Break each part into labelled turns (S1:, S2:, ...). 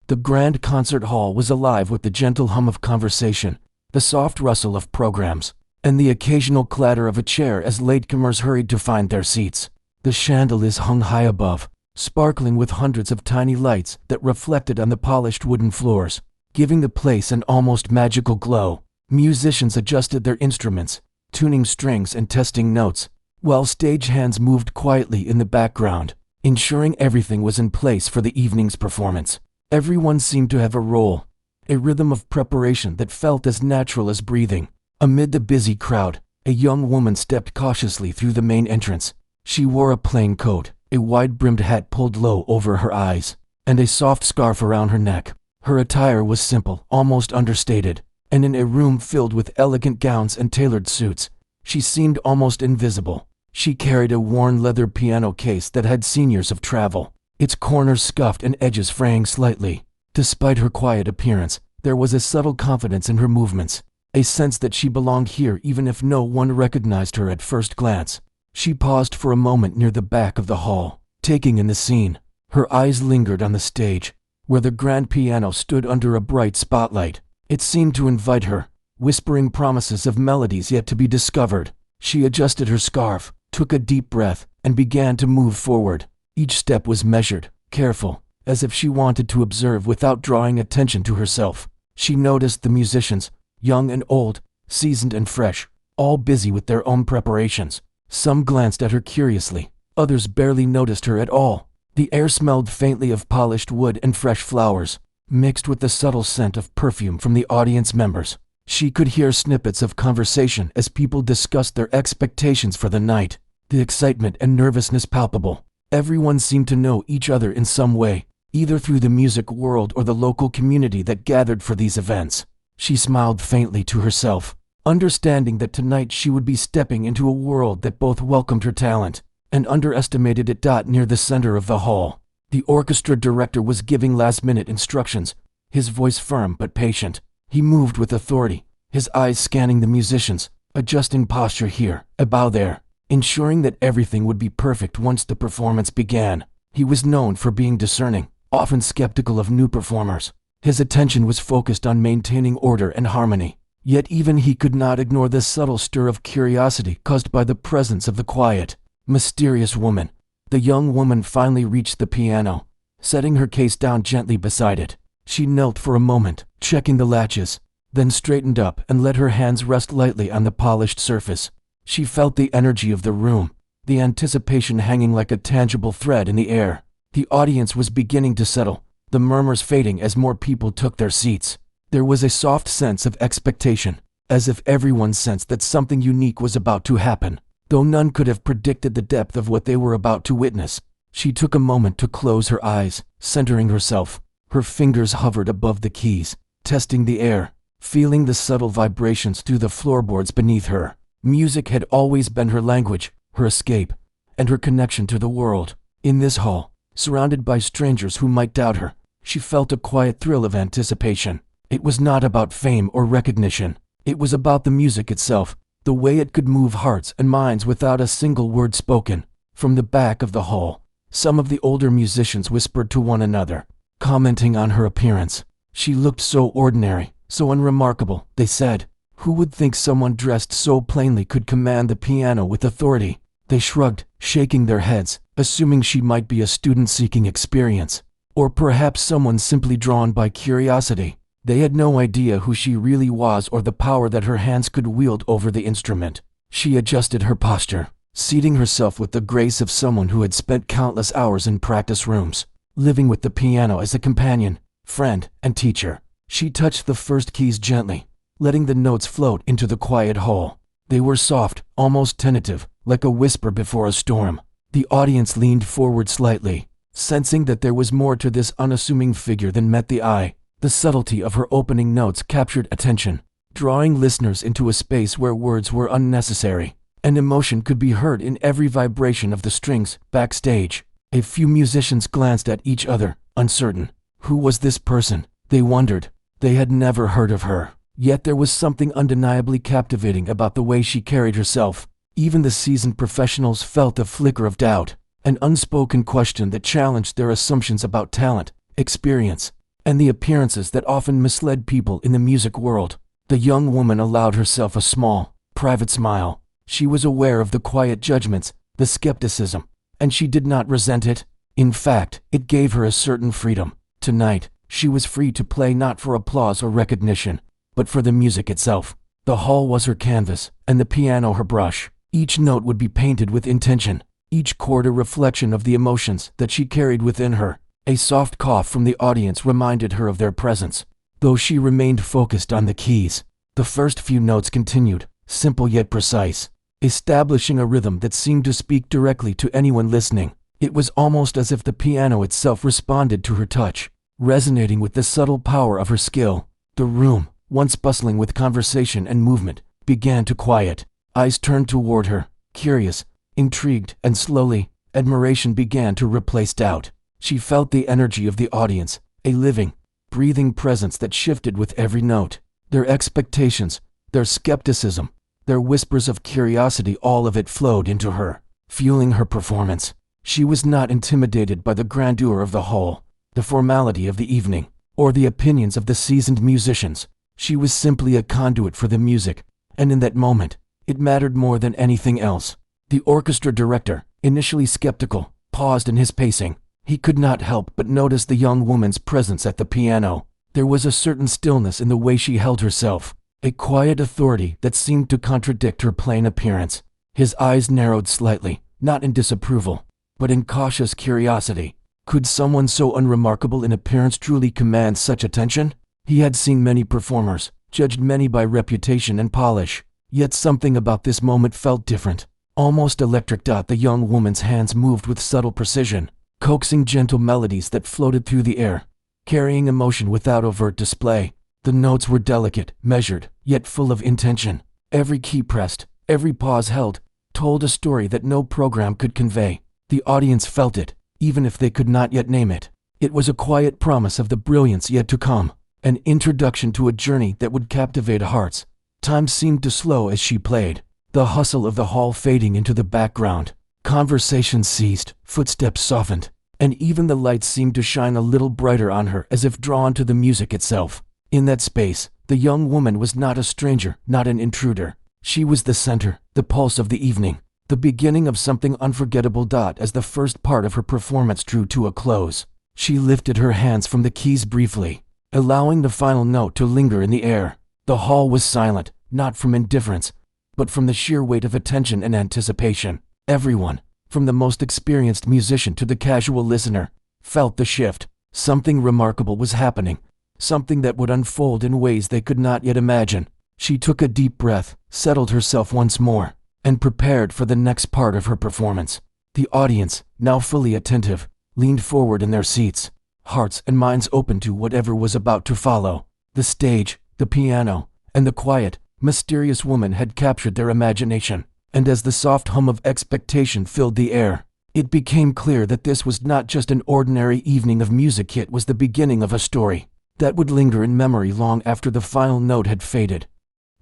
S1: The grand concert hall was alive with the gentle hum of conversation, the soft rustle of programs, and the occasional clatter of a chair as latecomers hurried to find their seats. The chandeliers hung high above, sparkling with hundreds of tiny lights that reflected on the polished wooden floors, giving the place an almost magical glow. Musicians adjusted their instruments, tuning strings and testing notes, while stagehands moved quietly in the background, ensuring everything was in place for the evening's performance. Everyone seemed to have a role, a rhythm of preparation that felt as natural as breathing. Amid the busy crowd, a young woman stepped cautiously through the main entrance. She wore a plain coat, a wide-brimmed hat pulled low over her eyes, and a soft scarf around her neck. Her attire was simple, almost understated, and in a room filled with elegant gowns and tailored suits, she seemed almost invisible. She carried a worn leather piano case that had seen years of travel, its corners scuffed and edges fraying slightly. Despite her quiet appearance, there was a subtle confidence in her movements, a sense that she belonged here even if no one recognized her at first glance. She paused for a moment near the back of the hall, taking in the scene. Her eyes lingered on the stage, where the grand piano stood under a bright spotlight. It seemed to invite her, whispering promises of melodies yet to be discovered. She adjusted her scarf, took a deep breath, and began to move forward. Each step was measured, careful, as if she wanted to observe without drawing attention to herself. She noticed the musicians, young and old, seasoned and fresh, all busy with their own preparations. Some glanced at her curiously, others barely noticed her at all. The air smelled faintly of polished wood and fresh flowers, mixed with the subtle scent of perfume from the audience members. She could hear snippets of conversation as people discussed their expectations for the night, the excitement and nervousness palpable. Everyone seemed to know each other in some way, either through the music world or the local community that gathered for these events. She smiled faintly to herself, understanding that tonight she would be stepping into a world that both welcomed her talent and underestimated it. Near the center of the hall, the orchestra director was giving last-minute instructions, his voice firm but patient. He moved with authority, his eyes scanning the musicians, adjusting posture here, a bow there, ensuring that everything would be perfect once the performance began. He was known for being discerning, often skeptical of new performers. His attention was focused on maintaining order and harmony, yet even he could not ignore the subtle stir of curiosity caused by the presence of the quiet, mysterious woman. The young woman finally reached the piano, setting her case down gently beside it. She knelt for a moment, checking the latches, then straightened up and let her hands rest lightly on the polished surface. She felt the energy of the room, the anticipation hanging like a tangible thread in the air. The audience was beginning to settle, the murmurs fading as more people took their seats. There was a soft sense of expectation, as if everyone sensed that something unique was about to happen, though none could have predicted the depth of what they were about to witness. She took a moment to close her eyes, centering herself. Her fingers hovered above the keys, testing the air, feeling the subtle vibrations through the floorboards beneath her. Music had always been her language, her escape, and her connection to the world. In this hall, surrounded by strangers who might doubt her, she felt a quiet thrill of anticipation. It was not about fame or recognition. It was about the music itself, the way it could move hearts and minds without a single word spoken. From the back of the hall, some of the older musicians whispered to one another, commenting on her appearance. She looked so ordinary, so unremarkable, they said. Who would think someone dressed so plainly could command the piano with authority? They shrugged, shaking their heads, assuming she might be a student seeking experience, or perhaps someone simply drawn by curiosity. They had no idea who she really was or the power that her hands could wield over the instrument. She adjusted her posture, seating herself with the grace of someone who had spent countless hours in practice rooms, living with the piano as a companion, friend, and teacher. She touched the first keys gently, letting the notes float into the quiet hall. They were soft, almost tentative, like a whisper before a storm. The audience leaned forward slightly, sensing that there was more to this unassuming figure than met the eye. The subtlety of her opening notes captured attention, drawing listeners into a space where words were unnecessary, and emotion could be heard in every vibration of the strings. Backstage, a few musicians glanced at each other, uncertain. Who was this person? They wondered. They had never heard of her. Yet there was something undeniably captivating about the way she carried herself. Even the seasoned professionals felt a flicker of doubt, an unspoken question that challenged their assumptions about talent, experience, and the appearances that often misled people in the music world. The young woman allowed herself a small, private smile. She was aware of the quiet judgments, the skepticism, and she did not resent it. In fact, it gave her a certain freedom. Tonight, she was free to play not for applause or recognition, but for the music itself. The hall was her canvas, and the piano her brush. Each note would be painted with intention, each chord a reflection of the emotions that she carried within her. A soft cough from the audience reminded her of their presence. Though she remained focused on the keys, the first few notes continued, simple yet precise, establishing a rhythm that seemed to speak directly to anyone listening. It was almost as if the piano itself responded to her touch, resonating with the subtle power of her skill. The room, once bustling with conversation and movement, began to quiet. Eyes turned toward her, curious, intrigued, and slowly, admiration began to replace doubt. She felt the energy of the audience, a living, breathing presence that shifted with every note. Their expectations, their skepticism, their whispers of curiosity, all of it flowed into her, fueling her performance. She was not intimidated by the grandeur of the hall, the formality of the evening, or the opinions of the seasoned musicians. She was simply a conduit for the music, and in that moment, it mattered more than anything else. The orchestra director, initially skeptical, paused in his pacing. He could not help but notice the young woman's presence at the piano. There was a certain stillness in the way she held herself, a quiet authority that seemed to contradict her plain appearance. His eyes narrowed slightly, not in disapproval, but in cautious curiosity. Could someone so unremarkable in appearance truly command such attention? He had seen many performers, judged many by reputation and polish, yet something about this moment felt different, almost electric. The young woman's hands moved with subtle precision, coaxing gentle melodies that floated through the air, carrying emotion without overt display. The notes were delicate, measured, yet full of intention. Every key pressed, every pause held, told a story that no program could convey. The audience felt it, even if they could not yet name it. It was a quiet promise of the brilliance yet to come, an introduction to a journey that would captivate hearts. Time seemed to slow as she played, the hustle of the hall fading into the background. Conversation ceased, footsteps softened, and even the lights seemed to shine a little brighter on her, as if drawn to the music itself. In that space, the young woman was not a stranger, not an intruder. She was the center, the pulse of the evening, the beginning of something unforgettable. As the first part of her performance drew to a close, she lifted her hands from the keys briefly, allowing the final note to linger in the air. The hall was silent, not from indifference, but from the sheer weight of attention and anticipation. Everyone, from the most experienced musician to the casual listener, felt the shift. Something remarkable was happening, something that would unfold in ways they could not yet imagine. She took a deep breath, settled herself once more, and prepared for the next part of her performance. The audience, now fully attentive, leaned forward in their seats, hearts and minds open to whatever was about to follow. The stage, the piano, and the quiet, mysterious woman had captured their imagination, and as the soft hum of expectation filled the air, it became clear that this was not just an ordinary evening of music. It was the beginning of a story that would linger in memory long after the final note had faded.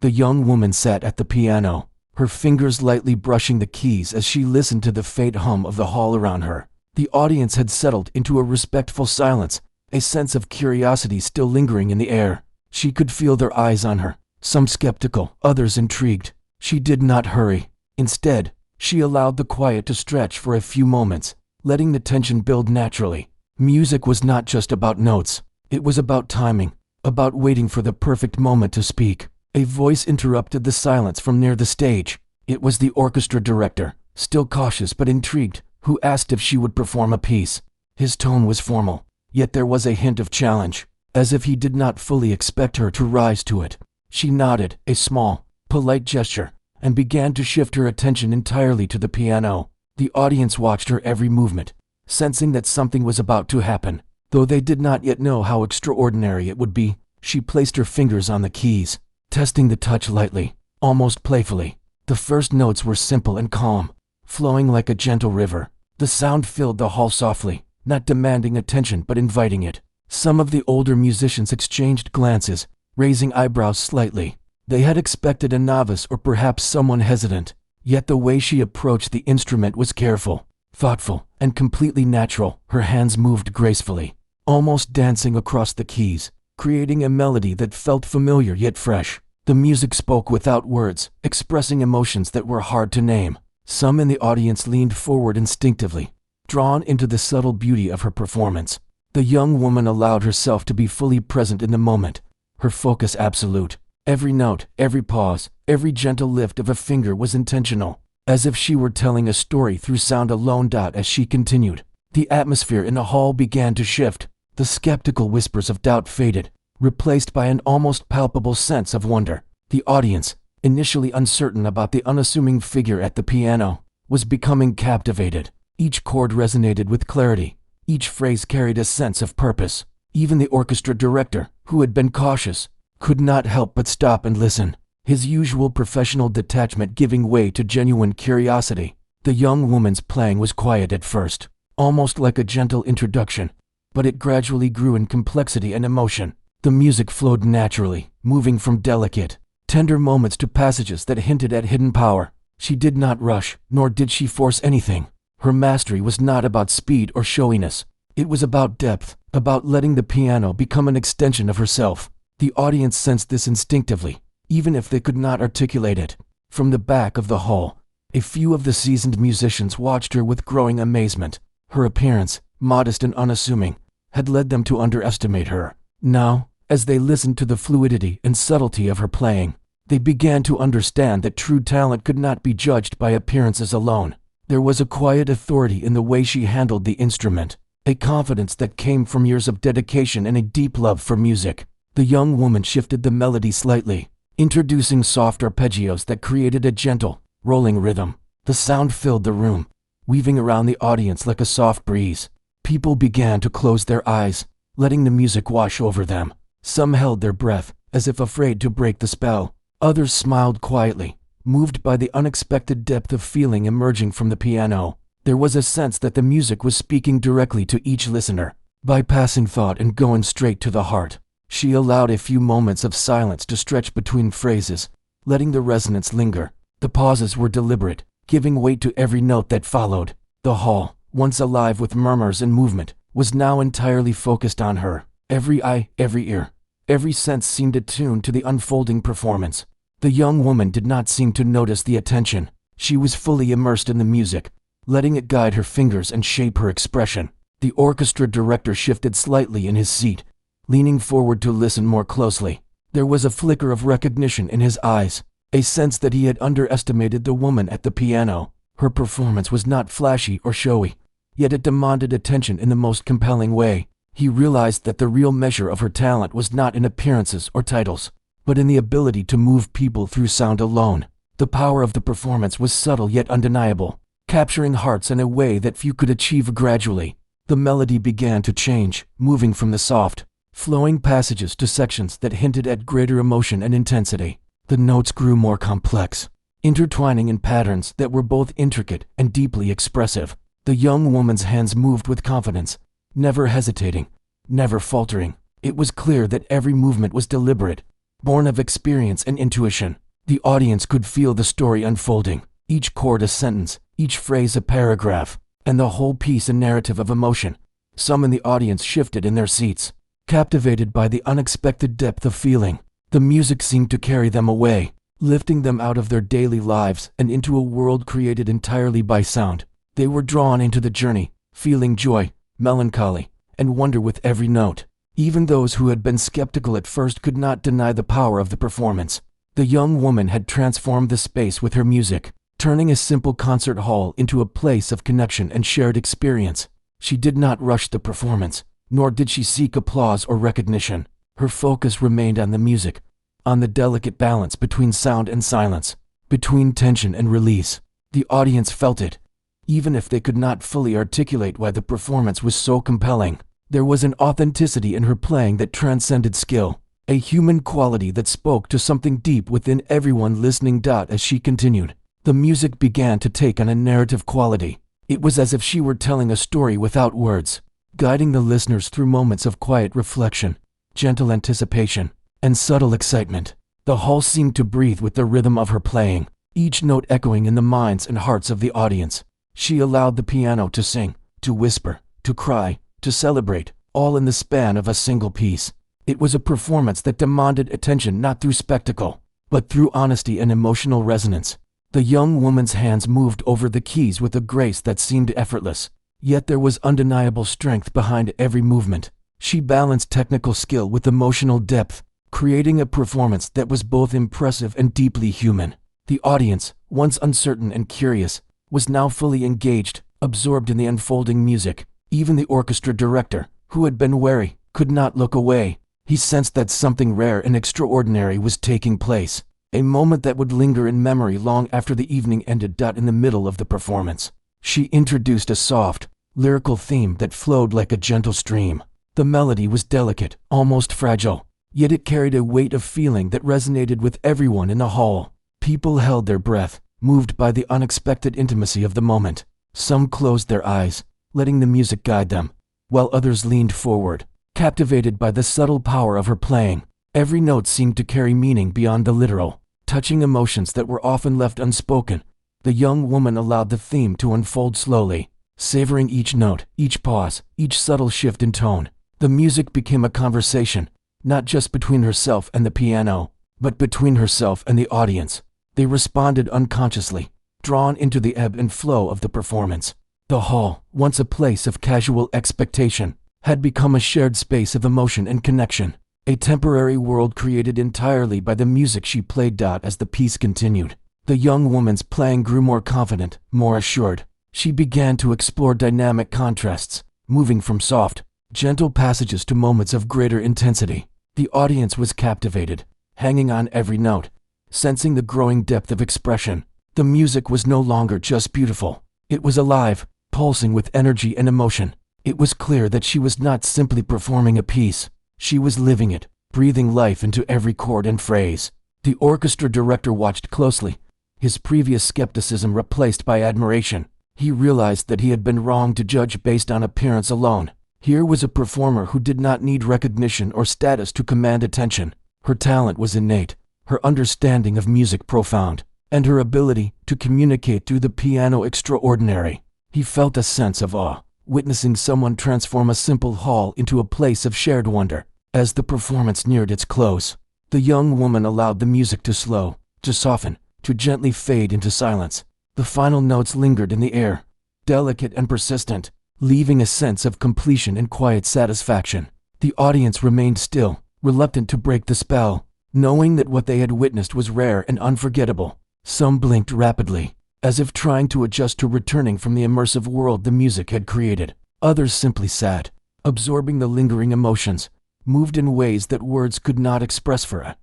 S1: The young woman sat at the piano, her fingers lightly brushing the keys as she listened to the faint hum of the hall around her. The audience had settled into a respectful silence, a sense of curiosity still lingering in the air. She could feel their eyes on her, some skeptical, others intrigued. She did not hurry. Instead, she allowed the quiet to stretch for a few moments, letting the tension build naturally. Music was not just about notes. It was about timing, about waiting for the perfect moment to speak. A voice interrupted the silence from near the stage. It was the orchestra director, still cautious but intrigued, who asked if she would perform a piece. His tone was formal, yet there was a hint of challenge, as if he did not fully expect her to rise to it. She nodded, a small, polite gesture, and began to shift her attention entirely to the piano. The audience watched her every movement, sensing that something was about to happen. Though they did not yet know how extraordinary it would be, she placed her fingers on the keys, testing the touch lightly, almost playfully. The first notes were simple and calm, flowing like a gentle river. The sound filled the hall softly, not demanding attention but inviting it. Some of the older musicians exchanged glances, raising eyebrows slightly. They had expected a novice or perhaps someone hesitant, yet the way she approached the instrument was careful, thoughtful, and completely natural. Her hands moved gracefully, almost dancing across the keys, creating a melody that felt familiar yet fresh. The music spoke without words, expressing emotions that were hard to name. Some in the audience leaned forward instinctively, drawn into the subtle beauty of her performance. The young woman allowed herself to be fully present in the moment, her focus absolute. Every note, every pause, every gentle lift of a finger was intentional, as if she were telling a story through sound alone. As she continued, the atmosphere in the hall began to shift. The skeptical whispers of doubt faded, replaced by an almost palpable sense of wonder. The audience, initially uncertain about the unassuming figure at the piano, was becoming captivated. Each chord resonated with clarity. Each phrase carried a sense of purpose. Even the orchestra director, who had been cautious, could not help but stop and listen, his usual professional detachment giving way to genuine curiosity. The young woman's playing was quiet at first, almost like a gentle introduction, but it gradually grew in complexity and emotion. The music flowed naturally, moving from delicate, tender moments to passages that hinted at hidden power. She did not rush, nor did she force anything. Her mastery was not about speed or showiness. It was about depth, about letting the piano become an extension of herself. The audience sensed this instinctively, even if they could not articulate it. From the back of the hall, a few of the seasoned musicians watched her with growing amazement. Her appearance, modest and unassuming, had led them to underestimate her. Now, as they listened to the fluidity and subtlety of her playing, they began to understand that true talent could not be judged by appearances alone. There was a quiet authority in the way she handled the instrument, a confidence that came from years of dedication and a deep love for music. The young woman shifted the melody slightly, introducing soft arpeggios that created a gentle, rolling rhythm. The sound filled the room, weaving around the audience like a soft breeze. People began to close their eyes, letting the music wash over them. Some held their breath, as if afraid to break the spell. Others smiled quietly, moved by the unexpected depth of feeling emerging from the piano. There was a sense that the music was speaking directly to each listener, bypassing thought and going straight to the heart. She allowed a few moments of silence to stretch between phrases, letting the resonance linger. The pauses were deliberate, giving weight to every note that followed. The hall, once alive with murmurs and movement, was now entirely focused on her. Every eye, every ear, every sense seemed attuned to the unfolding performance. The young woman did not seem to notice the attention. She was fully immersed in the music, letting it guide her fingers and shape her expression. The orchestra director shifted slightly in his seat, leaning forward to listen more closely. There was a flicker of recognition in his eyes, a sense that he had underestimated the woman at the piano. Her performance was not flashy or showy, yet it demanded attention in the most compelling way. He realized that the real measure of her talent was not in appearances or titles, but in the ability to move people through sound alone. The power of the performance was subtle yet undeniable, capturing hearts in a way that few could achieve. Gradually, the melody began to change, moving from the soft, flowing passages to sections that hinted at greater emotion and intensity. The notes grew more complex, intertwining in patterns that were both intricate and deeply expressive. The young woman's hands moved with confidence, never hesitating, never faltering. It was clear that every movement was deliberate, born of experience and intuition. The audience could feel the story unfolding, each chord a sentence, each phrase a paragraph, and the whole piece a narrative of emotion. Some in the audience shifted in their seats, captivated by the unexpected depth of feeling. The music seemed to carry them away, lifting them out of their daily lives and into a world created entirely by sound. They were drawn into the journey, feeling joy, melancholy, and wonder with every note. Even those who had been skeptical at first could not deny the power of the performance. The young woman had transformed the space with her music, turning a simple concert hall into a place of connection and shared experience. She did not rush the performance, nor did she seek applause or recognition. Her focus remained on the music, on the delicate balance between sound and silence, between tension and release. The audience felt it, even if they could not fully articulate why the performance was so compelling. There was an authenticity in her playing that transcended skill, a human quality that spoke to something deep within everyone listening. As she continued, the music began to take on a narrative quality. It was as if she were telling a story without words, guiding the listeners through moments of quiet reflection, gentle anticipation, and subtle excitement. The hall seemed to breathe with the rhythm of her playing, each note echoing in the minds and hearts of the audience. She allowed the piano to sing, to whisper, to cry, to celebrate, all in the span of a single piece. It was a performance that demanded attention not through spectacle, but through honesty and emotional resonance. The young woman's hands moved over the keys with a grace that seemed effortless, yet there was undeniable strength behind every movement. She balanced technical skill with emotional depth, creating a performance that was both impressive and deeply human. The audience, once uncertain and curious, was now fully engaged, absorbed in the unfolding music. Even the orchestra director, who had been wary, could not look away. He sensed that something rare and extraordinary was taking place, a moment that would linger in memory long after the evening ended. In the middle of the performance, she introduced a soft, lyrical theme that flowed like a gentle stream. The melody was delicate, almost fragile, yet it carried a weight of feeling that resonated with everyone in the hall. People held their breath, moved by the unexpected intimacy of the moment. Some closed their eyes, letting the music guide them, while others leaned forward, captivated by the subtle power of her playing. Every note seemed to carry meaning beyond the literal, touching emotions that were often left unspoken. The young woman allowed the theme to unfold slowly, savoring each note, each pause, each subtle shift in tone. The music became a conversation, not just between herself and the piano, but between herself and the audience. They responded unconsciously, drawn into the ebb and flow of the performance. The hall, once a place of casual expectation, had become a shared space of emotion and connection, a temporary world created entirely by the music she played. As the piece continued, the young woman's playing grew more confident, more assured. She began to explore dynamic contrasts, moving from soft, gentle passages to moments of greater intensity. The audience was captivated, hanging on every note, sensing the growing depth of expression. The music was no longer just beautiful. It was alive, pulsing with energy and emotion. It was clear that she was not simply performing a piece. She was living it, breathing life into every chord and phrase. The orchestra director watched closely, his previous skepticism replaced by admiration. He realized that he had been wrong to judge based on appearance alone. Here was a performer who did not need recognition or status to command attention. Her talent was innate, her understanding of music profound, and her ability to communicate through the piano extraordinary. He felt a sense of awe, witnessing someone transform a simple hall into a place of shared wonder. As the performance neared its close, the young woman allowed the music to slow, to soften, to gently fade into silence. The final notes lingered in the air, delicate and persistent, leaving a sense of completion and quiet satisfaction. The audience remained still, reluctant to break the spell, knowing that what they had witnessed was rare and unforgettable. Some blinked rapidly, as if trying to adjust to returning from the immersive world the music had created. Others simply sat, absorbing the lingering emotions, moved in ways that words could not express for her.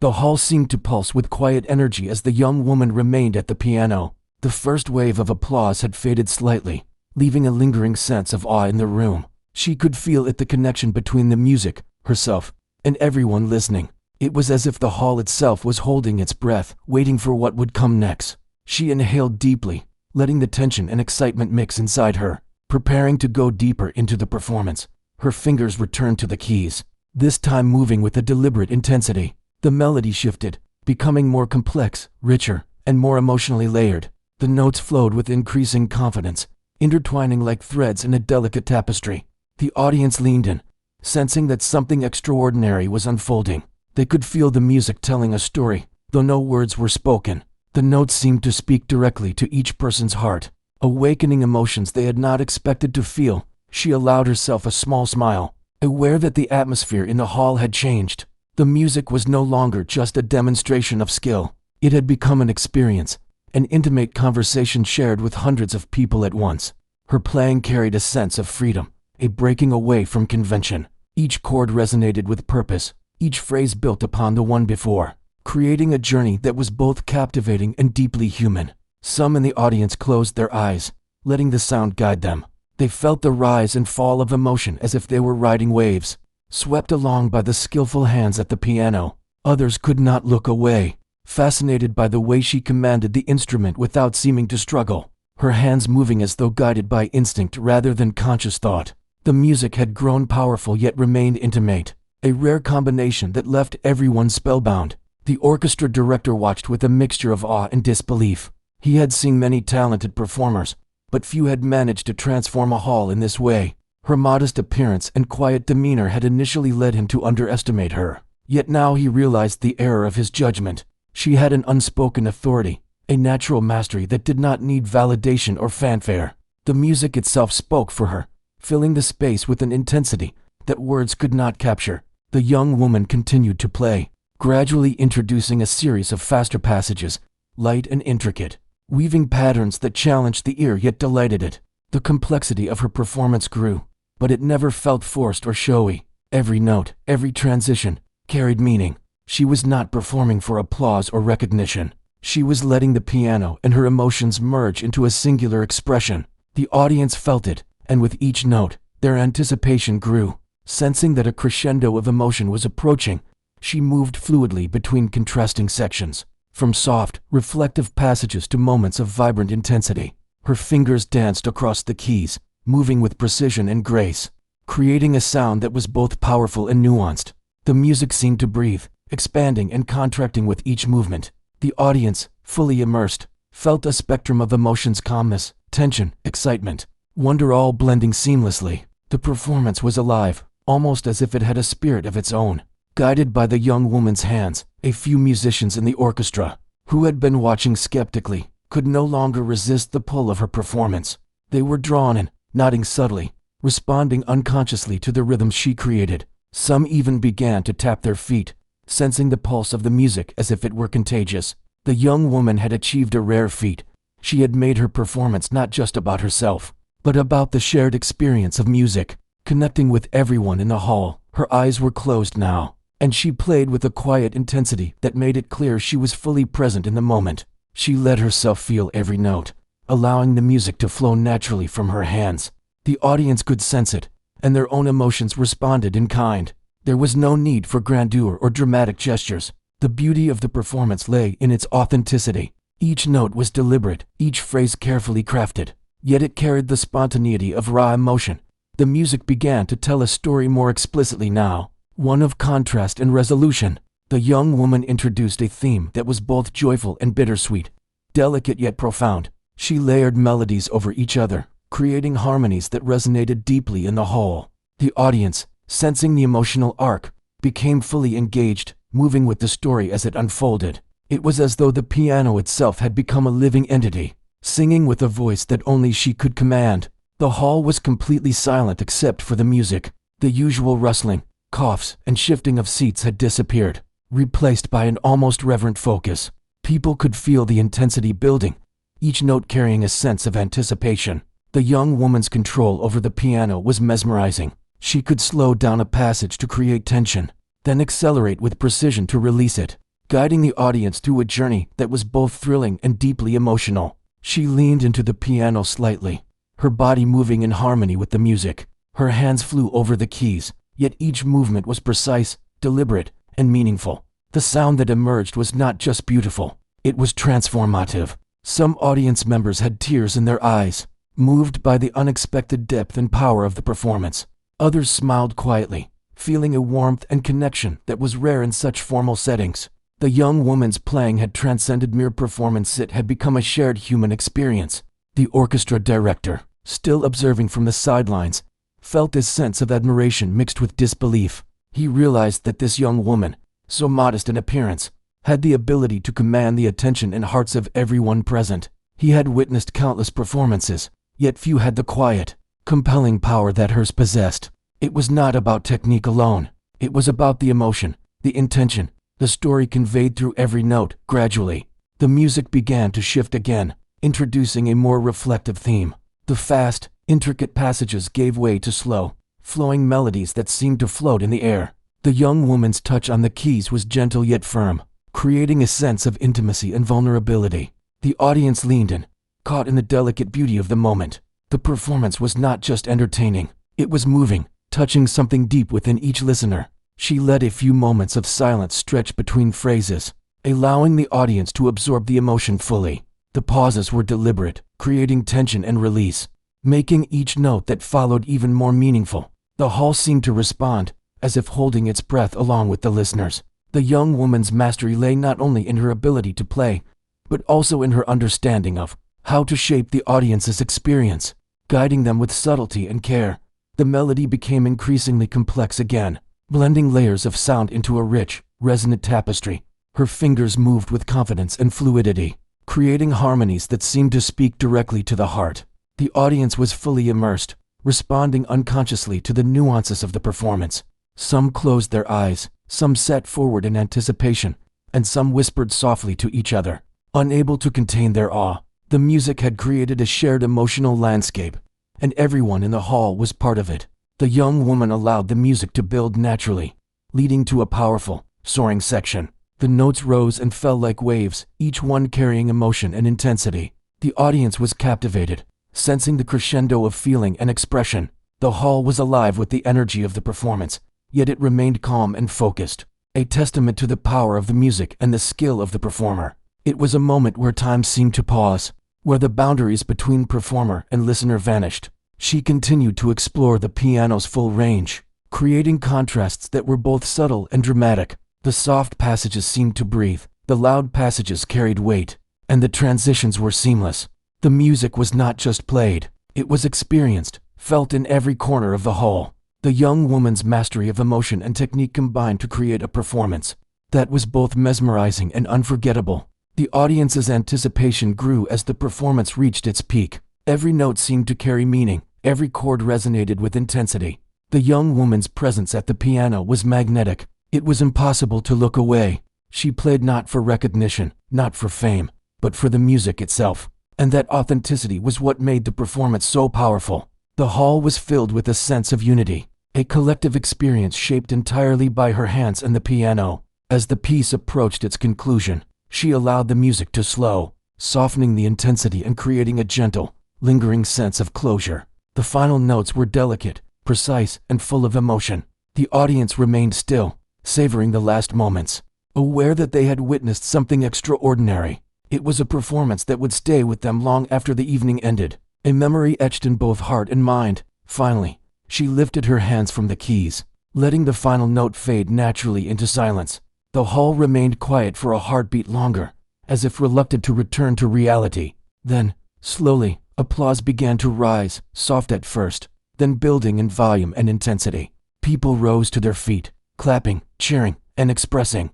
S1: The hall seemed to pulse with quiet energy as the young woman remained at the piano. The first wave of applause had faded slightly, leaving a lingering sense of awe in the room. She could feel the connection between the music, herself, and everyone listening. It was as if the hall itself was holding its breath, waiting for what would come next. She inhaled deeply, letting the tension and excitement mix inside her, preparing to go deeper into the performance. Her fingers returned to the keys, this time moving with a deliberate intensity. The melody shifted, becoming more complex, richer, and more emotionally layered. The notes flowed with increasing confidence, intertwining like threads in a delicate tapestry. The audience leaned in, sensing that something extraordinary was unfolding. They could feel the music telling a story, though no words were spoken. The notes seemed to speak directly to each person's heart, awakening emotions they had not expected to feel. She allowed herself a small smile, aware that the atmosphere in the hall had changed. The music was no longer just a demonstration of skill. It had become an experience, an intimate conversation shared with hundreds of people at once. Her playing carried a sense of freedom, a breaking away from convention. Each chord resonated with purpose, each phrase built upon the one before, creating a journey that was both captivating and deeply human. Some in the audience closed their eyes, letting the sound guide them. They felt the rise and fall of emotion as if they were riding waves, swept along by the skillful hands at the piano. Others could not look away, fascinated by the way she commanded the instrument without seeming to struggle, her hands moving as though guided by instinct rather than conscious thought. The music had grown powerful yet remained intimate, a rare combination that left everyone spellbound. The orchestra director watched with a mixture of awe and disbelief. He had seen many talented performers, but few had managed to transform a hall in this way. Her modest appearance and quiet demeanor had initially led him to underestimate her. Yet now he realized the error of his judgment. She had an unspoken authority, a natural mastery that did not need validation or fanfare. The music itself spoke for her, filling the space with an intensity that words could not capture. The young woman continued to play, gradually introducing a series of faster passages, light and intricate, weaving patterns that challenged the ear yet delighted it. The complexity of her performance grew, but it never felt forced or showy. Every note, every transition, carried meaning. She was not performing for applause or recognition. She was letting the piano and her emotions merge into a singular expression. The audience felt it, and with each note, their anticipation grew. Sensing that a crescendo of emotion was approaching, she moved fluidly between contrasting sections, from soft, reflective passages to moments of vibrant intensity. Her fingers danced across the keys, moving with precision and grace, creating a sound that was both powerful and nuanced. The music seemed to breathe, expanding and contracting with each movement. The audience, fully immersed, felt a spectrum of emotions: calmness, tension, excitement, wonder, all blending seamlessly. The performance was alive, almost as if it had a spirit of its own. Guided by the young woman's hands, a few musicians in the orchestra, who had been watching skeptically, could no longer resist the pull of her performance. They were drawn in, nodding subtly, responding unconsciously to the rhythms she created. Some even began to tap their feet, sensing the pulse of the music as if it were contagious. The young woman had achieved a rare feat. She had made her performance not just about herself, but about the shared experience of music, connecting with everyone in the hall. Her eyes were closed now, and she played with a quiet intensity that made it clear she was fully present in the moment. She let herself feel every note, allowing the music to flow naturally from her hands. The audience could sense it, and their own emotions responded in kind. There was no need for grandeur or dramatic gestures. The beauty of the performance lay in its authenticity. Each note was deliberate, each phrase carefully crafted, yet it carried the spontaneity of raw emotion. The music began to tell a story more explicitly now, one of contrast and resolution. The young woman introduced a theme that was both joyful and bittersweet, delicate yet profound. She layered melodies over each other, creating harmonies that resonated deeply in the whole. The audience, sensing the emotional arc, became fully engaged, moving with the story as it unfolded. It was as though the piano itself had become a living entity, singing with a voice that only she could command. The hall was completely silent except for the music. The usual rustling, coughs, and shifting of seats had disappeared, replaced by an almost reverent focus. People could feel the intensity building, each note carrying a sense of anticipation. The young woman's control over the piano was mesmerizing. She could slow down a passage to create tension, then accelerate with precision to release it, guiding the audience through a journey that was both thrilling and deeply emotional. She leaned into the piano slightly, her body moving in harmony with the music. Her hands flew over the keys, yet each movement was precise, deliberate, and meaningful. The sound that emerged was not just beautiful, it was transformative. Some audience members had tears in their eyes, moved by the unexpected depth and power of the performance. Others smiled quietly, feeling a warmth and connection that was rare in such formal settings. The young woman's playing had transcended mere performance, it had become a shared human experience. The orchestra director, still observing from the sidelines, felt this sense of admiration mixed with disbelief. He realized that this young woman, so modest in appearance, had the ability to command the attention and hearts of everyone present. He had witnessed countless performances, yet few had the quiet, compelling power that hers possessed. It was not about technique alone. It was about the emotion, the intention, the story conveyed through every note. Gradually, the music began to shift again, introducing a more reflective theme. The fast, intricate passages gave way to slow, flowing melodies that seemed to float in the air. The young woman's touch on the keys was gentle yet firm, creating a sense of intimacy and vulnerability. The audience leaned in, caught in the delicate beauty of the moment. The performance was not just entertaining, it was moving, touching something deep within each listener. She let a few moments of silence stretch between phrases, allowing the audience to absorb the emotion fully. The pauses were deliberate, creating tension and release, making each note that followed even more meaningful. The hall seemed to respond, as if holding its breath along with the listeners. The young woman's mastery lay not only in her ability to play, but also in her understanding of how to shape the audience's experience, guiding them with subtlety and care. The melody became increasingly complex again, blending layers of sound into a rich, resonant tapestry. Her fingers moved with confidence and fluidity, creating harmonies that seemed to speak directly to the heart. The audience was fully immersed, responding unconsciously to the nuances of the performance. Some closed their eyes, some sat forward in anticipation, and some whispered softly to each other, unable to contain their awe. The music had created a shared emotional landscape, and everyone in the hall was part of it. The young woman allowed the music to build naturally, leading to a powerful, soaring section. The notes rose and fell like waves, each one carrying emotion and intensity. The audience was captivated, sensing the crescendo of feeling and expression. The hall was alive with the energy of the performance, yet it remained calm and focused, a testament to the power of the music and the skill of the performer. It was a moment where time seemed to pause, where the boundaries between performer and listener vanished. She continued to explore the piano's full range, creating contrasts that were both subtle and dramatic. The soft passages seemed to breathe, the loud passages carried weight, and the transitions were seamless. The music was not just played, it was experienced, felt in every corner of the hall. The young woman's mastery of emotion and technique combined to create a performance that was both mesmerizing and unforgettable. The audience's anticipation grew as the performance reached its peak. Every note seemed to carry meaning, every chord resonated with intensity. The young woman's presence at the piano was magnetic. It was impossible to look away. She played not for recognition, not for fame, but for the music itself. And that authenticity was what made the performance so powerful. The hall was filled with a sense of unity, a collective experience shaped entirely by her hands and the piano. As the piece approached its conclusion, she allowed the music to slow, softening the intensity and creating a gentle, lingering sense of closure. The final notes were delicate, precise, and full of emotion. The audience remained still, savoring the last moments, aware that they had witnessed something extraordinary. It was a performance that would stay with them long after the evening ended, a memory etched in both heart and mind. Finally, she lifted her hands from the keys, letting the final note fade naturally into silence. The hall remained quiet for a heartbeat longer, as if reluctant to return to reality. Then, slowly, applause began to rise, soft at first, then building in volume and intensity. People rose to their feet, clapping, cheering, and expressing.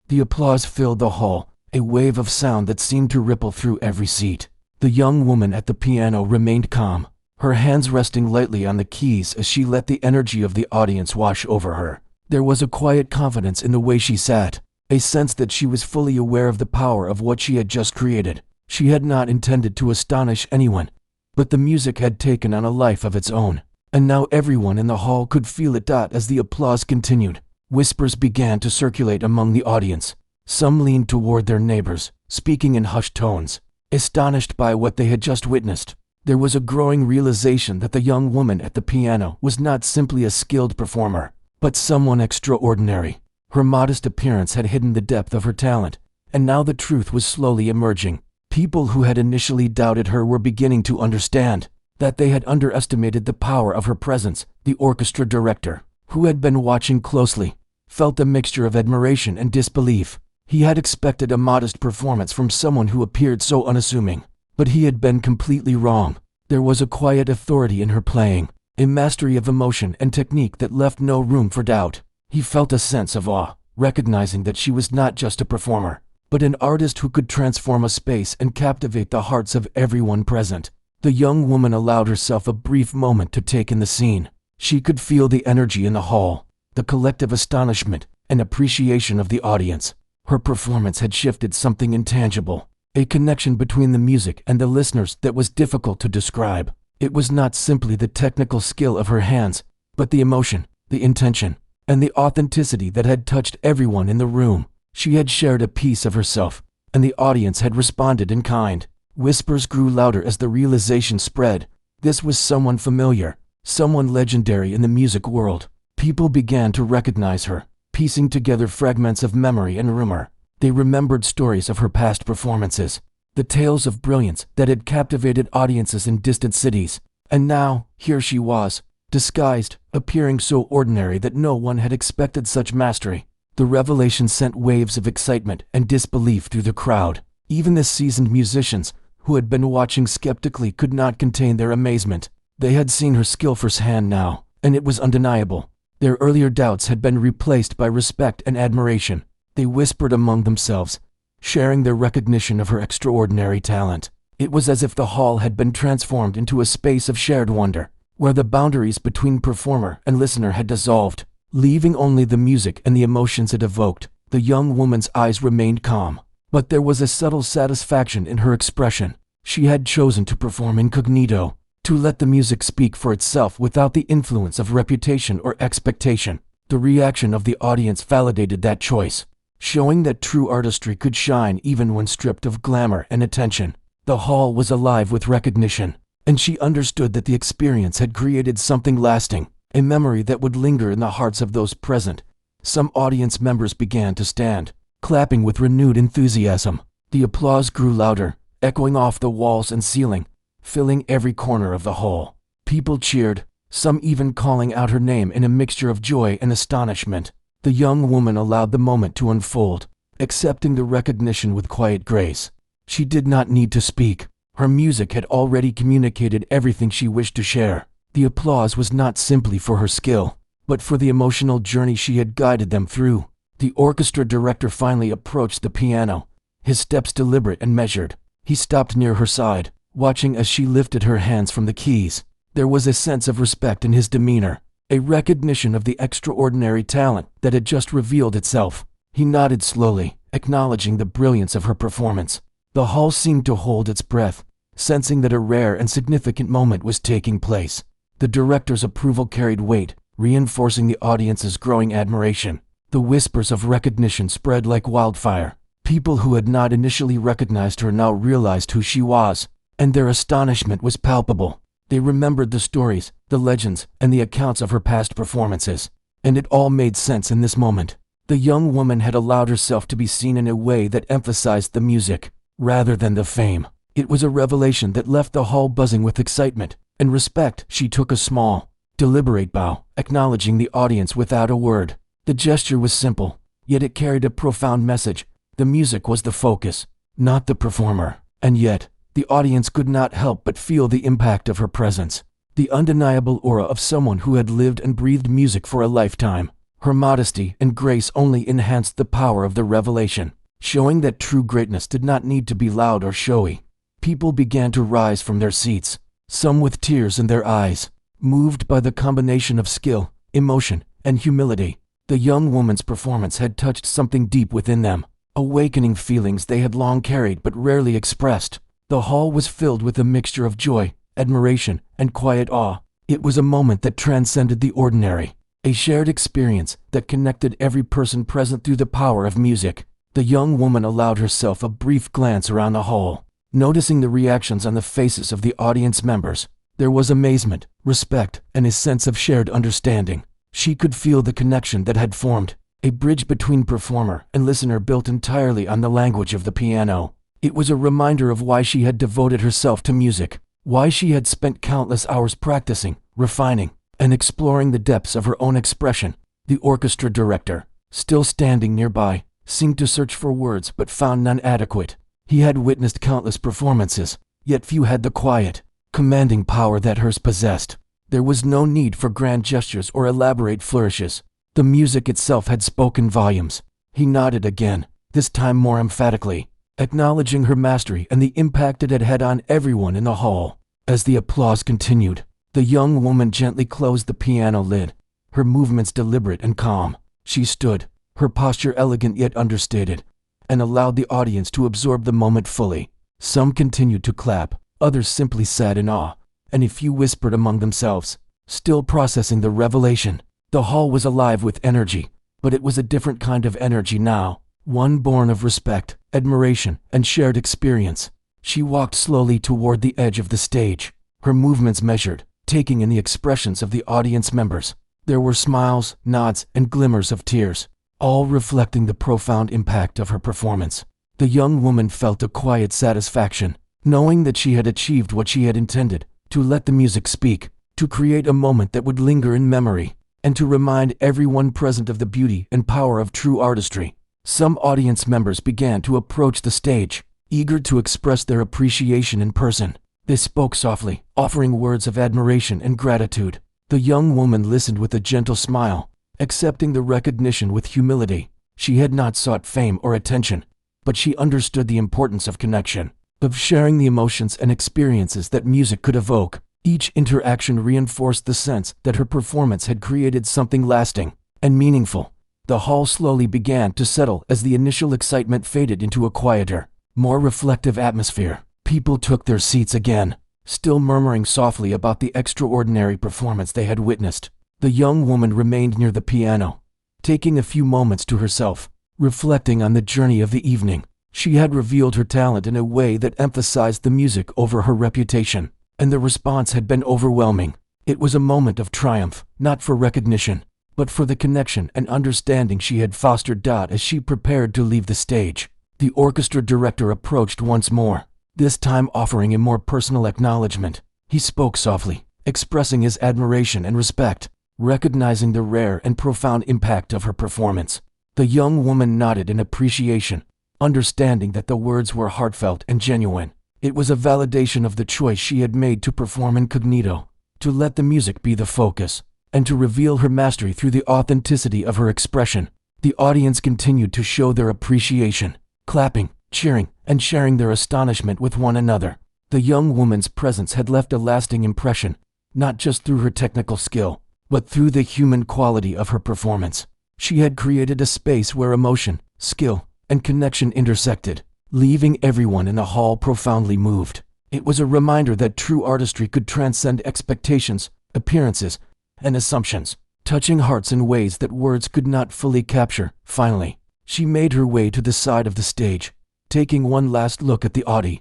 S1: The applause filled the hall, a wave of sound that seemed to ripple through every seat. The young woman at the piano remained calm, her hands resting lightly on the keys as she let the energy of the audience wash over her. There was a quiet confidence in the way she sat, a sense that she was fully aware of the power of what she had just created. She had not intended to astonish anyone, but the music had taken on a life of its own, and now everyone in the hall could feel it. As the applause continued, whispers began to circulate among the audience. Some leaned toward their neighbors, speaking in hushed tones, astonished by what they had just witnessed. There was a growing realization that the young woman at the piano was not simply a skilled performer, but someone extraordinary. Her modest appearance had hidden the depth of her talent, and now the truth was slowly emerging. People who had initially doubted her were beginning to understand that they had underestimated the power of her presence. The orchestra director, who had been watching closely, felt a mixture of admiration and disbelief. He had expected a modest performance from someone who appeared so unassuming, but he had been completely wrong. There was a quiet authority in her playing, a mastery of emotion and technique that left no room for doubt. He felt a sense of awe, recognizing that she was not just a performer, but an artist who could transform a space and captivate the hearts of everyone present. The young woman allowed herself a brief moment to take in the scene. She could feel the energy in the hall, the collective astonishment and appreciation of the audience. Her performance had shifted something intangible, a connection between the music and the listeners that was difficult to describe. It was not simply the technical skill of her hands, but the emotion, the intention, and the authenticity that had touched everyone in the room. She had shared a piece of herself, and the audience had responded in kind. Whispers grew louder as the realization spread. This was someone familiar, someone legendary in the music world. People began to recognize her, piecing together fragments of memory and rumor. They remembered stories of her past performances, the tales of brilliance that had captivated audiences in distant cities. And now, here she was, disguised, appearing so ordinary that no one had expected such mastery. The revelation sent waves of excitement and disbelief through the crowd. Even the seasoned musicians, who had been watching skeptically, could not contain their amazement. They had seen her skill firsthand now, and it was undeniable. Their earlier doubts had been replaced by respect and admiration. They whispered among themselves, sharing their recognition of her extraordinary talent. It was as if the hall had been transformed into a space of shared wonder, where the boundaries between performer and listener had dissolved, leaving only the music and the emotions it evoked. The young woman's eyes remained calm, but there was a subtle satisfaction in her expression. She had chosen to perform incognito, to let the music speak for itself without the influence of reputation or expectation. The reaction of the audience validated that choice, showing that true artistry could shine even when stripped of glamour and attention. The hall was alive with recognition, and she understood that the experience had created something lasting, a memory that would linger in the hearts of those present. Some audience members began to stand, clapping with renewed enthusiasm. The applause grew louder, echoing off the walls and ceiling, filling every corner of the hall. People cheered, some even calling out her name in a mixture of joy and astonishment. The young woman allowed the moment to unfold, accepting the recognition with quiet grace. She did not need to speak. Her music had already communicated everything she wished to share. The applause was not simply for her skill, but for the emotional journey she had guided them through. The orchestra director finally approached the piano, his steps deliberate and measured. He stopped near her side, watching as she lifted her hands from the keys. There was a sense of respect in his demeanor, a recognition of the extraordinary talent that had just revealed itself. He nodded slowly, acknowledging the brilliance of her performance. The hall seemed to hold its breath, sensing that a rare and significant moment was taking place. The director's approval carried weight, reinforcing the audience's growing admiration. The whispers of recognition spread like wildfire. People who had not initially recognized her now realized who she was, and their astonishment was palpable. They remembered the stories, the legends, and the accounts of her past performances, and it all made sense in this moment. The young woman had allowed herself to be seen in a way that emphasized the music, rather than the fame. It was a revelation that left the hall buzzing with excitement and respect. She took a small, deliberate bow, acknowledging the audience without a word. The gesture was simple, yet it carried a profound message. The music was the focus, not the performer, and yet, the audience could not help but feel the impact of her presence, the undeniable aura of someone who had lived and breathed music for a lifetime. Her modesty and grace only enhanced the power of the revelation, showing that true greatness did not need to be loud or showy. People began to rise from their seats, some with tears in their eyes, moved by the combination of skill, emotion, and humility. The young woman's performance had touched something deep within them, awakening feelings they had long carried but rarely expressed. The hall was filled with a mixture of joy, admiration, and quiet awe. It was a moment that transcended the ordinary, a shared experience that connected every person present through the power of music. The young woman allowed herself a brief glance around the hall, noticing the reactions on the faces of the audience members. There was amazement, respect, and a sense of shared understanding. She could feel the connection that had formed, a bridge between performer and listener built entirely on the language of the piano. It was a reminder of why she had devoted herself to music, why she had spent countless hours practicing, refining, and exploring the depths of her own expression. The orchestra director, still standing nearby, seemed to search for words but found none adequate. He had witnessed countless performances, yet few had the quiet, commanding power that hers possessed. There was no need for grand gestures or elaborate flourishes. The music itself had spoken volumes. He nodded again, this time more emphatically, acknowledging her mastery and the impact it had had on everyone in the hall. As the applause continued, the young woman gently closed the piano lid, her movements deliberate and calm. She stood, her posture elegant yet understated, and allowed the audience to absorb the moment fully. Some continued to clap, others simply sat in awe, and a few whispered among themselves, still processing the revelation. The hall was alive with energy, but it was a different kind of energy now, one born of respect, admiration, and shared experience. She walked slowly toward the edge of the stage, her movements measured, taking in the expressions of the audience members. There were smiles, nods, and glimmers of tears, all reflecting the profound impact of her performance. The young woman felt a quiet satisfaction, knowing that she had achieved what she had intended, to let the music speak, to create a moment that would linger in memory, and to remind everyone present of the beauty and power of true artistry. Some audience members began to approach the stage, eager to express their appreciation in person. They spoke softly, offering words of admiration and gratitude. The young woman listened with a gentle smile, accepting the recognition with humility. She had not sought fame or attention, but she understood the importance of connection, of sharing the emotions and experiences that music could evoke. Each interaction reinforced the sense that her performance had created something lasting and meaningful. The hall slowly began to settle as the initial excitement faded into a quieter, more reflective atmosphere. People took their seats again, still murmuring softly about the extraordinary performance they had witnessed. The young woman remained near the piano, taking a few moments to herself, reflecting on the journey of the evening. She had revealed her talent in a way that emphasized the music over her reputation, and the response had been overwhelming. It was a moment of triumph, not for recognition, but for the connection and understanding she had fostered. As she prepared to leave the stage, the orchestra director approached once more, this time offering a more personal acknowledgement. He spoke softly, expressing his admiration and respect, recognizing the rare and profound impact of her performance. The young woman nodded in appreciation, understanding that the words were heartfelt and genuine. It was a validation of the choice she had made to perform incognito, to let the music be the focus, and to reveal her mastery through the authenticity of her expression. The audience continued to show their appreciation, clapping, cheering, and sharing their astonishment with one another. The young woman's presence had left a lasting impression, not just through her technical skill, but through the human quality of her performance. She had created a space where emotion, skill, and connection intersected, leaving everyone in the hall profoundly moved. It was a reminder that true artistry could transcend expectations, appearances, and assumptions, touching hearts in ways that words could not fully capture. Finally, she made her way to the side of the stage, taking one last look at the audience.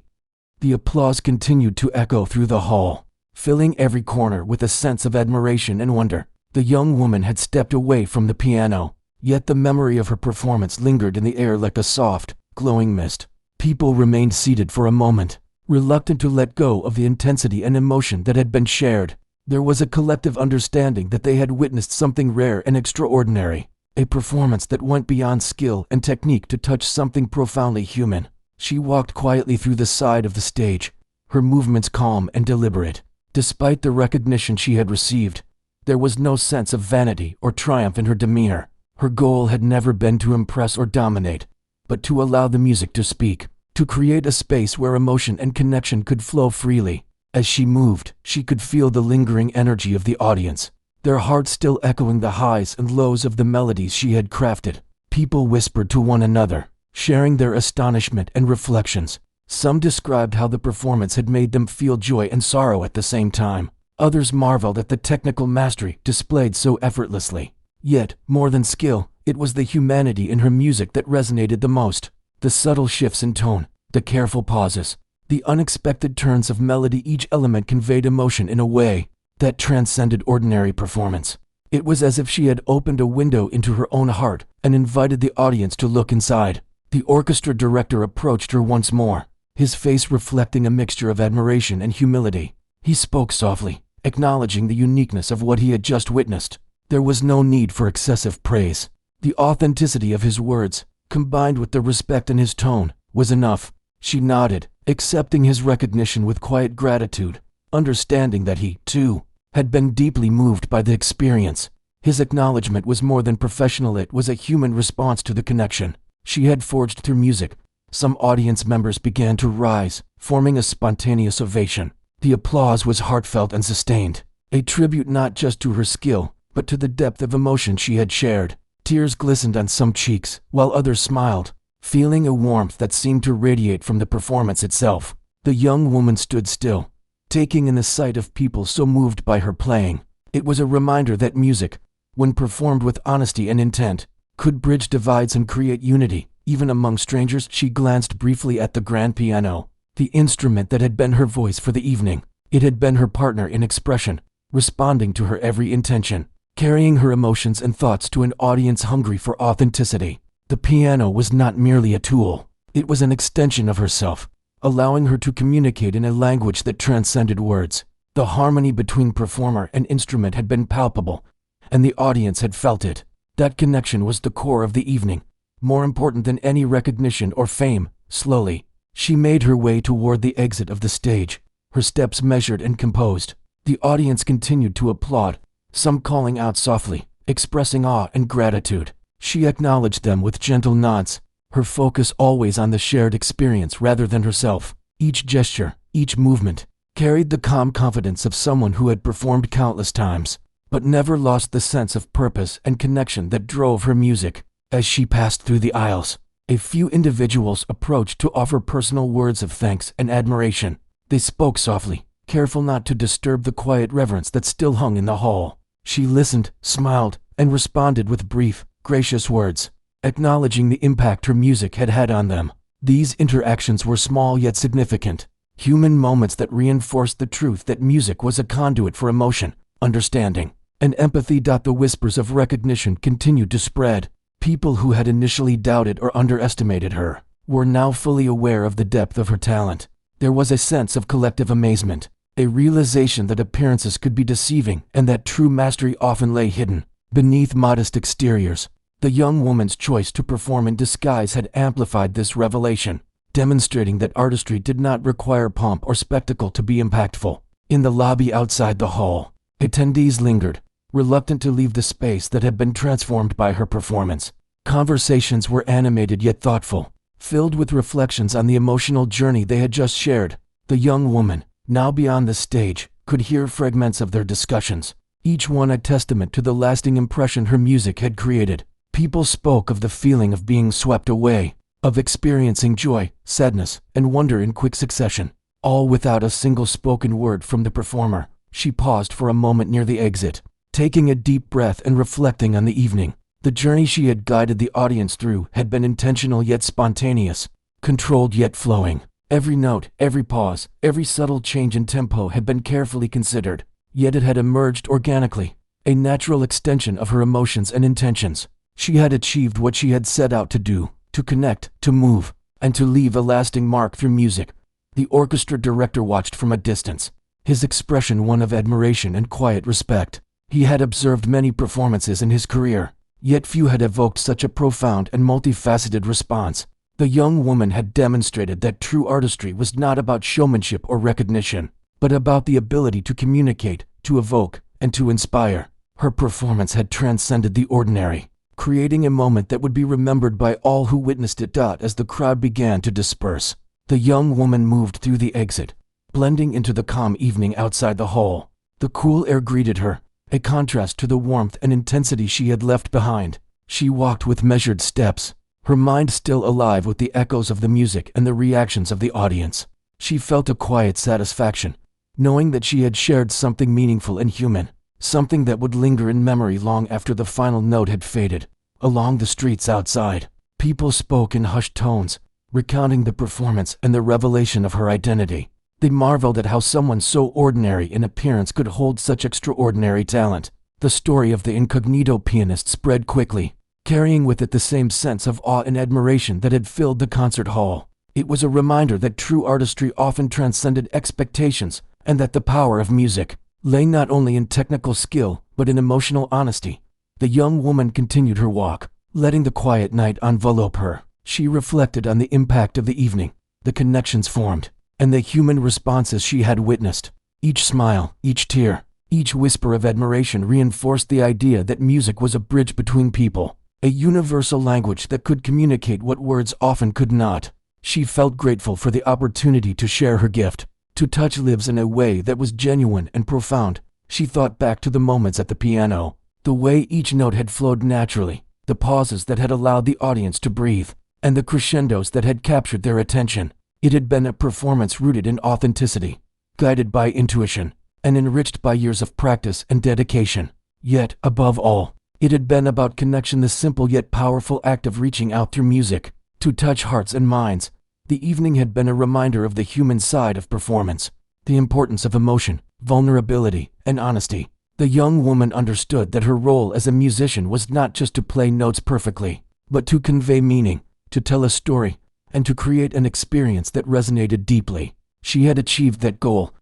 S1: The applause continued to echo through the hall, filling every corner with a sense of admiration and wonder. The young woman had stepped away from the piano, yet the memory of her performance lingered in the air like a soft, glowing mist. People remained seated for a moment, reluctant to let go of the intensity and emotion that had been shared. There was a collective understanding that they had witnessed something rare and extraordinary, a performance that went beyond skill and technique to touch something profoundly human. She walked quietly through the side of the stage, her movements calm and deliberate. Despite the recognition she had received, there was no sense of vanity or triumph in her demeanor. Her goal had never been to impress or dominate, but to allow the music to speak, to create a space where emotion and connection could flow freely. As she moved, she could feel the lingering energy of the audience, their hearts still echoing the highs and lows of the melodies she had crafted. People whispered to one another, sharing their astonishment and reflections. Some described how the performance had made them feel joy and sorrow at the same time. Others marveled at the technical mastery displayed so effortlessly. Yet, more than skill, it was the humanity in her music that resonated the most. The subtle shifts in tone, the careful pauses, the unexpected turns of melody, each element conveyed emotion in a way that transcended ordinary performance. It was as if she had opened a window into her own heart and invited the audience to look inside. The orchestra director approached her once more, his face reflecting a mixture of admiration and humility. He spoke softly, acknowledging the uniqueness of what he had just witnessed. There was no need for excessive praise. The authenticity of his words, combined with the respect in his tone, was enough. She nodded, accepting his recognition with quiet gratitude, understanding that he, too, had been deeply moved by the experience. His acknowledgement was more than professional, it was a human response to the connection she had forged through music. Some audience members began to rise, forming a spontaneous ovation. The applause was heartfelt and sustained, a tribute not just to her skill, but to the depth of emotion she had shared. Tears glistened on some cheeks, while others smiled, feeling a warmth that seemed to radiate from the performance itself. The young woman stood still, taking in the sight of people so moved by her playing. It was a reminder that music, when performed with honesty and intent, could bridge divides and create unity, even among strangers. She glanced briefly at the grand piano, the instrument that had been her voice for the evening. It had been her partner in expression, responding to her every intention, carrying her emotions and thoughts to an audience hungry for authenticity. The piano was not merely a tool, it was an extension of herself, allowing her to communicate in a language that transcended words. The harmony between performer and instrument had been palpable, and the audience had felt it. That connection was the core of the evening, more important than any recognition or fame. Slowly, she made her way toward the exit of the stage, her steps measured and composed. The audience continued to applaud, some calling out softly, expressing awe and gratitude. She acknowledged them with gentle nods, her focus always on the shared experience rather than herself. Each gesture, each movement, carried the calm confidence of someone who had performed countless times, but never lost the sense of purpose and connection that drove her music. As she passed through the aisles, a few individuals approached to offer personal words of thanks and admiration. They spoke softly, careful not to disturb the quiet reverence that still hung in the hall. She listened, smiled, and responded with brief, gracious words, acknowledging the impact her music had had on them. These interactions were small yet significant, human moments that reinforced the truth that music was a conduit for emotion, understanding, and empathy. The whispers of recognition continued to spread. People who had initially doubted or underestimated her were now fully aware of the depth of her talent. There was a sense of collective amazement, a realization that appearances could be deceiving and that true mastery often lay hidden beneath modest exteriors. The young woman's choice to perform in disguise had amplified this revelation, demonstrating that artistry did not require pomp or spectacle to be impactful. In the lobby outside the hall, attendees lingered, reluctant to leave the space that had been transformed by her performance. Conversations were animated yet thoughtful, filled with reflections on the emotional journey they had just shared. The young woman, now beyond the stage, could hear fragments of their discussions, each one a testament to the lasting impression her music had created. People spoke of the feeling of being swept away, of experiencing joy, sadness, and wonder in quick succession, all without a single spoken word from the performer. She paused for a moment near the exit, taking a deep breath and reflecting on the evening. The journey she had guided the audience through had been intentional yet spontaneous, controlled yet flowing. Every note, every pause, every subtle change in tempo had been carefully considered, yet it had emerged organically, a natural extension of her emotions and intentions. She had achieved what she had set out to do, to connect, to move, and to leave a lasting mark through music. The orchestra director watched from a distance, his expression one of admiration and quiet respect. He had observed many performances in his career, yet few had evoked such a profound and multifaceted response. The young woman had demonstrated that true artistry was not about showmanship or recognition, but about the ability to communicate, to evoke, and to inspire. Her performance had transcended the ordinary, creating a moment that would be remembered by all who witnessed it. As the crowd began to disperse, the young woman moved through the exit, blending into the calm evening outside the hall. The cool air greeted her, a contrast to the warmth and intensity she had left behind. She walked with measured steps, her mind still alive with the echoes of the music and the reactions of the audience. She felt a quiet satisfaction, knowing that she had shared something meaningful and human, something that would linger in memory long after the final note had faded. Along the streets outside, people spoke in hushed tones, recounting the performance and the revelation of her identity. They marveled at how someone so ordinary in appearance could hold such extraordinary talent. The story of the incognito pianist spread quickly, carrying with it the same sense of awe and admiration that had filled the concert hall. It was a reminder that true artistry often transcended expectations, and that the power of music lay not only in technical skill, but in emotional honesty. The young woman continued her walk, letting the quiet night envelope her. She reflected on the impact of the evening, the connections formed, and the human responses she had witnessed. Each smile, each tear, each whisper of admiration reinforced the idea that music was a bridge between people, a universal language that could communicate what words often could not. She felt grateful for the opportunity to share her gift, to touch lives in a way that was genuine and profound. She thought back to the moments at the piano, the way each note had flowed naturally, the pauses that had allowed the audience to breathe, and the crescendos that had captured their attention. It had been a performance rooted in authenticity, guided by intuition, and enriched by years of practice and dedication. Yet, above all, it had been about connection, the simple yet powerful act of reaching out through music to touch hearts and minds. The evening had been a reminder of the human side of performance, the importance of emotion, vulnerability, and honesty. The young woman understood that her role as a musician was not just to play notes perfectly, but to convey meaning, to tell a story, and to create an experience that resonated deeply. She had achieved that goal,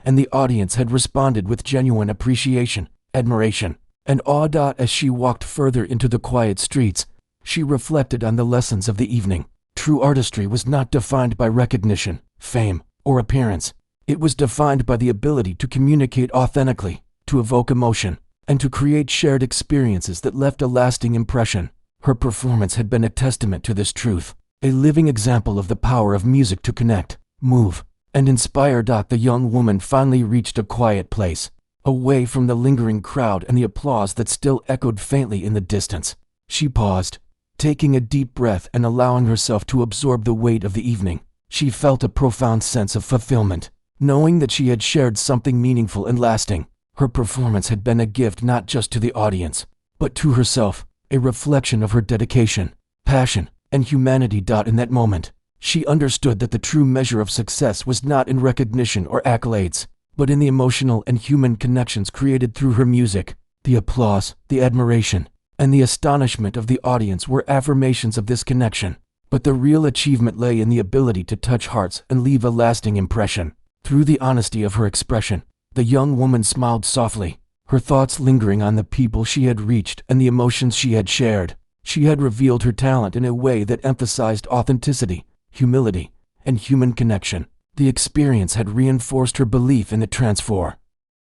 S1: and the audience had responded with genuine appreciation, admiration, and awe. As she walked further into the quiet streets, she reflected on the lessons of the evening. True artistry was not defined by recognition, fame, or appearance. It was defined by the ability to communicate authentically, to evoke emotion, and to create shared experiences that left a lasting impression. Her performance had been a testament to this truth, a living example of the power of music to connect, move, and inspire. The young woman finally reached a quiet place, away from the lingering crowd and the applause that still echoed faintly in the distance. She paused, taking a deep breath and allowing herself to absorb the weight of the evening. She felt a profound sense of fulfillment, knowing that she had shared something meaningful and lasting. Her performance had been a gift not just to the audience, but to herself, a reflection of her dedication, passion, and humanity. In that moment, she understood that the true measure of success was not in recognition or accolades, but in the emotional and human connections created through her music. The applause, the admiration, and the astonishment of the audience were affirmations of this connection, but the real achievement lay in the ability to touch hearts and leave a lasting impression. Through the honesty of her expression, the young woman smiled softly, her thoughts lingering on the people she had reached and the emotions she had shared. She had revealed her talent in a way that emphasized authenticity, humility, and human connection. The experience had reinforced her belief in the transformative